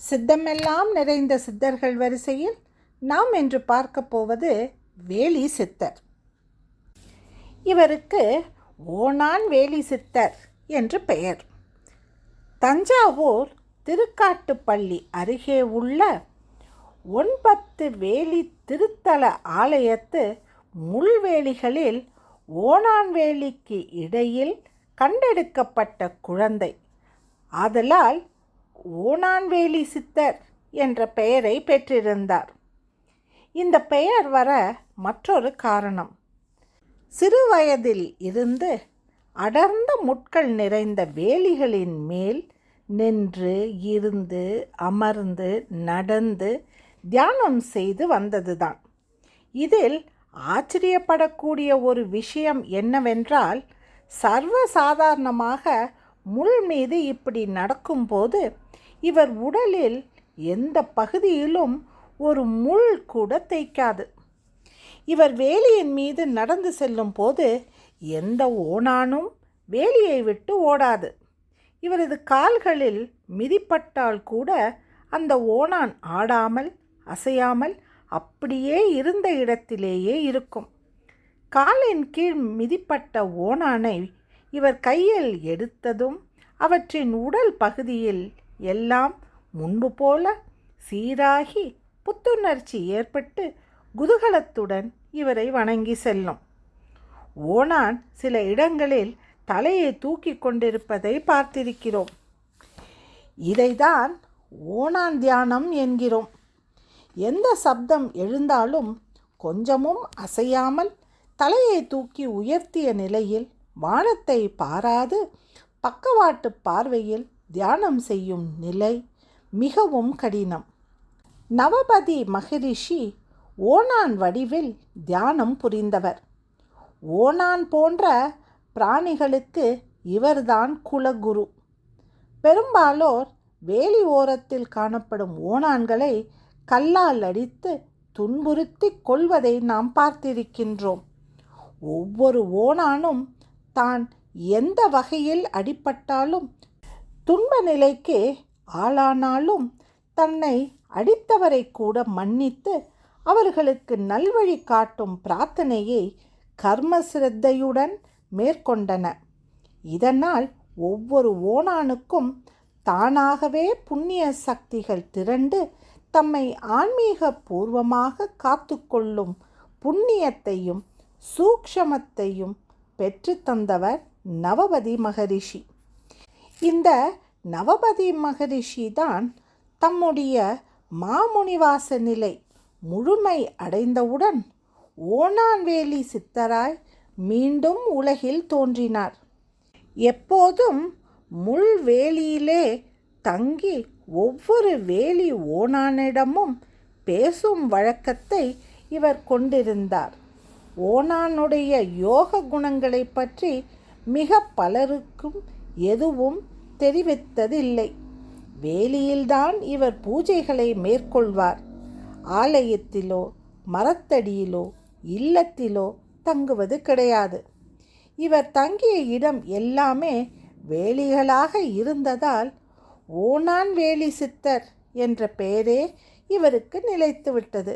சித்தமெல்லாம் நிறைந்த சித்தர்கள் வரிசையில் நாம் இன்று பார்க்க போவது வேலி சித்தர். இவருக்கு ஓணான் வேலி சித்தர் என்று பெயர். தஞ்சாவூர் திருக்காட்டுப்பள்ளி அருகே உள்ள 9 வேலி திருத்தல ஆலயத்து முள்வேலிகளில் ஓணான்வேலிக்கு இடையில் கண்டெடுக்கப்பட்ட குழந்தை. ஆதலால் ஓணான்வேலி சித்தர் என்ற பெயரை பெற்றிருந்தார். இந்த பெயர் வர மற்றொரு காரணம். சிறுவயதில் இருந்து அடர்ந்த முட்கள் நிறைந்த வேலிகளின் மேல் நின்று, இருந்து, அமர்ந்து, நடந்து தியானம் செய்து வந்ததுதான். இதில் ஆச்சரியப்படக்கூடிய ஒரு விஷயம் என்னவென்றால், சர்வசாதாரணமாக முள் மீது இப்படி நடக்கும்போது இவர் உடலில் எந்த பகுதியிலும் ஒரு முள் கூட தைக்காது. இவர் வேலியின் மீது நடந்து செல்லும் போது எந்த ஓணானும் வேலியை விட்டு ஓடாது. இவரது கால்களில் மிதிப்பட்டால் கூட அந்த ஓணான் ஆடாமல் அசையாமல் அப்படியே இருந்த இடத்திலேயே இருக்கும். காலின் கீழ் மிதிப்பட்ட ஓணானை இவர் கையில் எடுத்ததும் அவற்றின் உடல் பகுதியில் எல்லாம் முன்பு போல சீராகி புத்துணர்ச்சி ஏற்பட்டு குதூகலத்துடன் இவரை வணங்கி செல்லும். ஓணான் சில இடங்களில் தலையை தூக்கி கொண்டிருப்பதை பார்த்திருக்கிறோம். இதைதான் ஓணான் தியானம் என்கிறோம். எந்த சப்தம் எழுந்தாலும் கொஞ்சமும் அசையாமல் தலையை தூக்கி உயர்த்திய நிலையில் வானத்தை பாராது பக்கவாட்டு பார்வையில் தியானம் செய்யும் நிலை மிகவும் கடினம். நவபதி மகரிஷி ஓணான் வடிவில் தியானம் புரிந்தவர். ஓணான் போன்ற பிராணிகளுக்கு இவர்தான் குலகுரு. பெரும்பாலோர் வேலி ஓரத்தில் காணப்படும் ஓணான்களை கல்லால் அடித்து துன்புறுத்தி கொள்வதை நாம் பார்த்திருக்கின்றோம். ஒவ்வொரு ஓணானும் தான் எந்த வகையில் அடிபட்டாலும் துன்ப நிலைக்கு ஆளானாலும் தன்னை அடித்தவரை கூட மன்னித்து அவர்களுக்கு நல்வழி காட்டும் பிரார்த்தனையை கர்ம சிரத்தையுடன் மேற்கொண்டன. இதனால் ஒவ்வொரு ஓணானுக்கும் தானாகவே புண்ணிய சக்திகள் திரண்டு தம்மை ஆன்மீக பூர்வமாக காத்து கொள்ளும் புண்ணியத்தையும் சூக்ஷமத்தையும் பெற்று தந்தவர் நவபதி மகரிஷி. இந்த நவபதி மகரிஷி தான் தம்முடைய மாமுனிவாச நிலை முழுமை அடைந்தவுடன் ஓணான்வேலி சித்தராய் மீண்டும் உலகில் தோன்றினார். எப்போதும் முள்வேலியிலே தங்கி ஒவ்வொரு வேலி ஓணானிடமும் பேசும் வழக்கத்தை இவர் கொண்டிருந்தார். ஓணானுடைய யோக குணங்களை பற்றி மிக பலருக்கும் எதுவும் தெரிவித்ததில்லை. வேலியில்தான் இவர் பூஜைகளை மேற்கொள்வார். ஆலயத்திலோ மரத்தடியிலோ இல்லத்திலோ தங்குவது கிடையாது. இவர் தங்கிய இடம் எல்லாமே வேலிகளாக இருந்ததால் ஓணான் வேலி சித்தர் என்ற பெயரே இவருக்கு நிலைத்துவிட்டது.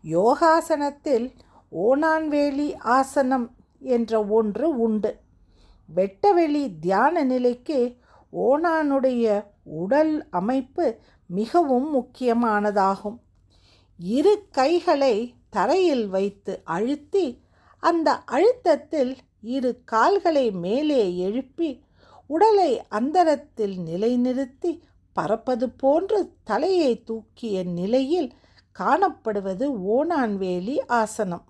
யோகாசனத்தில் ஓணான்வேலி ஆசனம் என்ற ஒன்று உண்டு. வெட்டவெளி தியான நிலைக்கு ஓணானுடைய உடல் அமைப்பு மிகவும் முக்கியமானதாகும். இரு கைகளை தரையில் வைத்து அழுத்தி அந்த அழுத்தத்தில் இரு கால்களை மேலே எழுப்பி உடலை அந்தரத்தில் நிலைநிறுத்தி பறப்பது போன்று தலையை தூக்கிய நிலையில் காணப்படுவது ஓணான்வேலி ஆசனம்.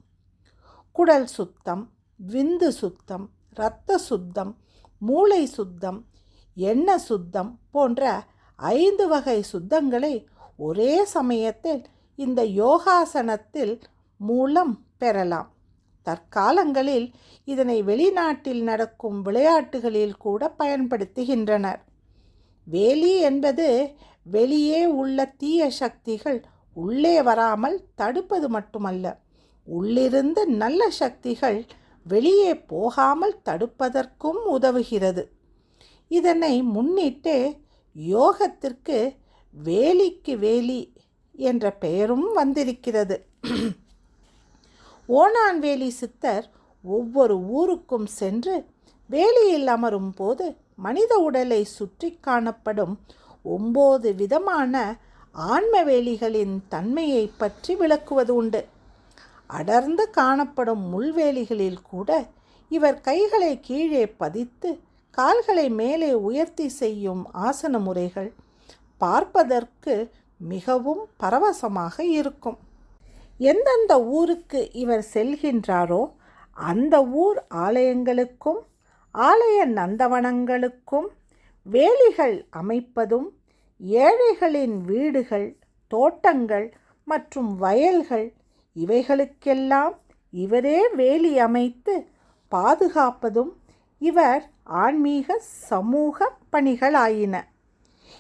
குடல் சுத்தம், விந்து சுத்தம், இரத்த சுத்தம், மூளை சுத்தம், எண்ண சுத்தம் போன்ற 5 வகை சுத்தங்களை ஒரே சமயத்தில் இந்த யோகாசனத்தில் மூலம் பெறலாம். தற்காலங்களில் இதனை வெளிநாட்டில் நடக்கும் விளையாட்டுகளில் கூட பயன்படுத்துகின்றனர். வேலி என்பது வெளியே உள்ள தீய சக்திகள் உள்ளே வராமல் தடுப்பது மட்டுமல்ல, உள்ளிருந்து நல்ல சக்திகள் வெளியே போகாமல் தடுப்பதற்கும் உதவுகிறது. இதனை முன்னிட்டு யோகத்திற்கு வேலிக்கு வேலி என்ற பெயரும் வந்திருக்கிறது. ஓணான்வேலி சித்தர் ஒவ்வொரு ஊருக்கும் சென்று வேலியில் அமரும் போது மனித உடலை சுற்றி காணப்படும் 9 விதமான ஆன்ம வேலிகளின் தன்மையை பற்றி விளக்குவது உண்டு. அடர்ந்து காணப்படும் முள்வேலிகளில் கூட இவர் கைகளை கீழே பதித்து கால்களை மேலே உயர்த்தி செய்யும் ஆசன முறைகள் பார்ப்பதற்கு மிகவும் பரவசமாக இருக்கும். எந்தெந்த ஊருக்கு இவர் செல்கின்றாரோ அந்த ஊர் ஆலயங்களுக்கும் ஆலய நந்தவனங்களுக்கும் வேலிகள் அமைப்பதும், ஏழைகளின் வீடுகள், தோட்டங்கள் மற்றும் வயல்கள் இவைகளுக்கெல்லாம் இவரே வேலி அமைத்து பாதுகாப்பதும் இவர் ஆன்மீக சமூக பணிகளாயின.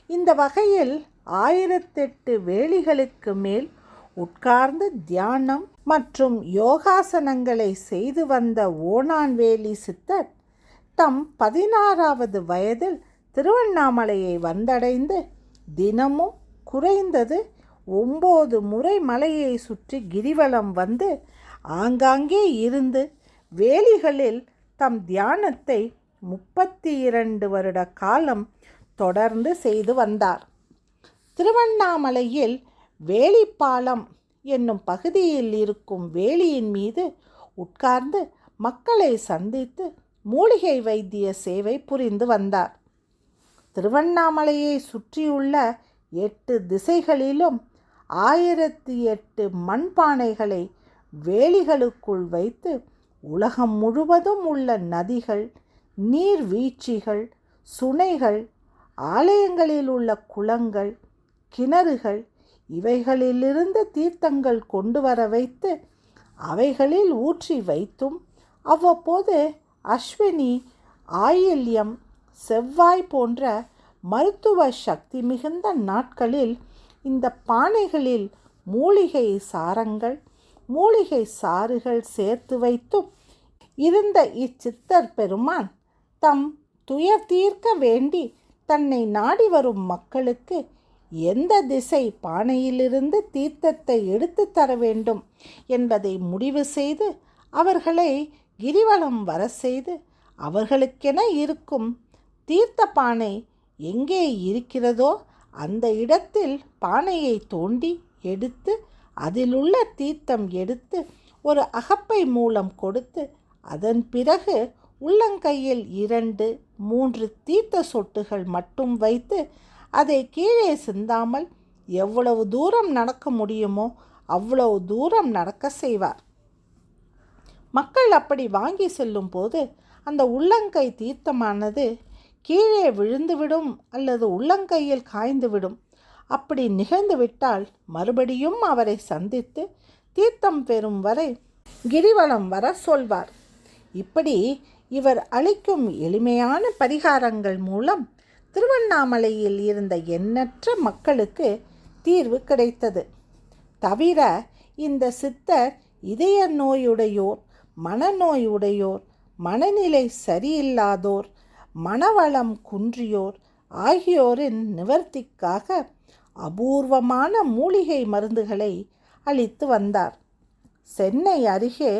இந்த வகையில் 1008 வேலிகளுக்கு மேல் உட்கார்ந்து தியானம் மற்றும் யோகாசனங்களை செய்து வந்த ஓணான்வேலி சித்தர் தம் 16வது வயதில் திருவண்ணாமலையை வந்தடைந்து தினமும் குறைந்தது 9 முறை மலையை சுற்றி கிரிவலம் வந்து ஆங்காங்கே இருந்து வேலிகளில் தம் தியானத்தை 32 வருட காலம் தொடர்ந்து செய்து வந்தார். திருவண்ணாமலையில் வேலிப்பாலம் என்னும் பகுதியில் இருக்கும் வேலியின் மீது உட்கார்ந்து மக்களை சந்தித்து மூலிகை வைத்திய சேவை புரிந்து வந்தார். திருவண்ணாமலையை சுற்றியுள்ள 8 திசைகளிலும் 1008 மண்பானைகளை வேலிகளுக்குள் வைத்து உலகம் முழுவதும் உள்ள நதிகள், நீர்வீழ்ச்சிகள், சுனைகள், ஆலயங்களில் உள்ள குளங்கள், கிணறுகள் இவைகளிலிருந்து தீர்த்தங்கள் கொண்டு வர வைத்து அவைகளில் ஊற்றி வைத்தும் அவ்வப்போது அஸ்வினி, ஆயில்யம், செவ்வாய் போன்ற மருத்துவ சக்தி மிகுந்த நாட்களில் இந்த பானைகளில் மூலிகை சாரங்கள், மூலிகை சாறுகள் சேர்த்து வைத்தும் இருந்த இச்சித்தர் பெருமான் தம் துயர் தீர்க்க வேண்டி தன்னை நாடி வரும் மக்களுக்கு எந்த திசை பானையிலிருந்து தீர்த்தத்தை எடுத்து தர வேண்டும் என்பதை முடிவு செய்து அவர்களை கிரிவலம் வர செய்து அவர்களுக்கென இருக்கும் தீர்த்த பானை எங்கே இருக்கிறதோ அந்த இடத்தில் பானையை தோண்டி எடுத்து அதிலுள்ள தீர்த்தம் எடுத்து ஒரு அகப்பை மூலம் கொடுத்து அதன் பிறகு உள்ளங்கையில் 2-3 தீர்த்த சொட்டுகள் மட்டும் வைத்து அதை கீழே சிந்தாமல் எவ்வளவு தூரம் நடக்க முடியுமோ அவ்வளவு தூரம் நடக்க செய்வார். மக்கள் அப்படி வாங்கி செல்லும் போது அந்த உள்ளங்கை தீர்த்தமானது கீழே விழுந்துவிடும் அல்லது உள்ளங்கையில் காய்ந்துவிடும். அப்படி நிகழ்ந்துவிட்டால் மறுபடியும் அவரை சந்தித்து தீர்த்தம் பெறும் வரை கிரிவலம் வர சொல்வார். இப்படி இவர் அளிக்கும் எளிமையான பரிகாரங்கள் மூலம் திருவண்ணாமலையில் இருந்த எண்ணற்ற மக்களுக்கு தீர்வு கிடைத்தது. தவிர இந்த சித்தர் இதய நோயுடையோர், மனநோயுடையோர், மனநிலை சரியில்லாதோர், மனவளம் குன்றியோர் ஆகியோரின் நிவர்த்திக்காக அபூர்வமான மூலிகை மருந்துகளை அளித்து வந்தார். சென்னை அருகே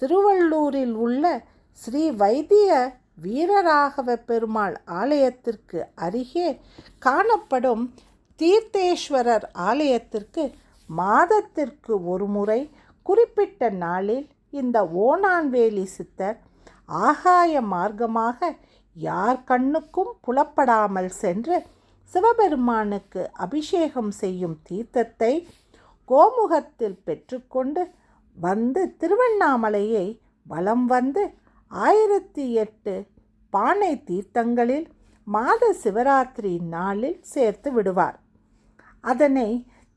திருவள்ளூரில் உள்ள ஸ்ரீ வைத்திய வீரராகவ பெருமாள் ஆலயத்திற்கு அருகே காணப்படும் தீர்த்தேஸ்வரர் ஆலயத்திற்கு மாதத்திற்கு ஒரு முறை குறிப்பிட்ட நாளில் இந்த ஓணான்வேலி சித்தர் ஆகாய மார்க்கமாக யார் கண்ணுக்கும் புலப்படாமல் சென்று சிவபெருமானுக்கு அபிஷேகம் செய்யும் தீர்த்தத்தை கோமுகத்தில் பெற்றுக்கொண்டு வந்து திருவண்ணாமலையை வலம் வந்து 1008 பானை தீர்த்தங்களில் மாத சிவராத்திரி நாளில் சேர்த்து விடுவார். அதனை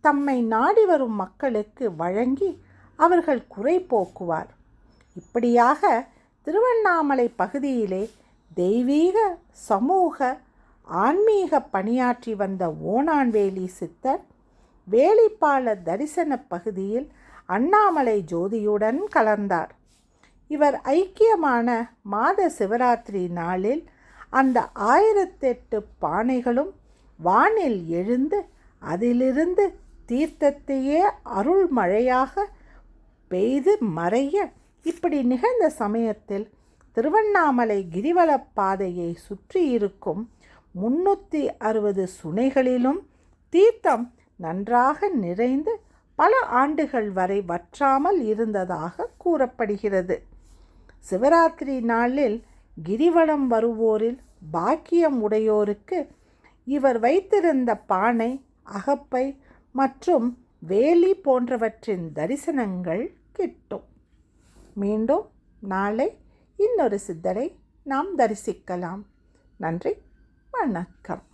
தம்மை நாடி வரும் மக்களுக்கு வழங்கி அவர்கள் குறை போக்குவார். இப்படியாக திருவண்ணாமலை பகுதியிலே தெய்வீக சமூக ஆன்மீக பணியாற்றி வந்த ஓணான்வேலி சித்தர் வேலிப்பால தரிசன பகுதியில் அண்ணாமலை ஜோதியுடன் கலந்தார். இவர் ஐக்கியமான மாத சிவராத்திரி நாளில் அந்த 1008 பானைகளும் வானில் எழுந்து அதிலிருந்து தீர்த்தத்தையே அருள் மழையாக பெய்து மறைய இப்படி நிகழ்ந்த சமயத்தில் திருவண்ணாமலை கிரிவலப் பாதையை சுற்றியிருக்கும் 360 சுனைகளிலும் தீர்த்தம் நன்றாக நிறைந்து பல ஆண்டுகள் வரை வற்றாமல் இருந்ததாக கூறப்படுகிறது. சிவராத்திரி நாளில் கிரிவலம் வருவோரில் பாக்கியம் உடையோருக்கு இவர் வைத்திருந்த பானை, அகப்பை மற்றும் வேலி போன்றவற்றின் தரிசனங்கள் கிட்டும். மீண்டும் நாளை இன்னொரு சித்தரை நாம் தரிசிக்கலாம். நன்றி, வணக்கம்.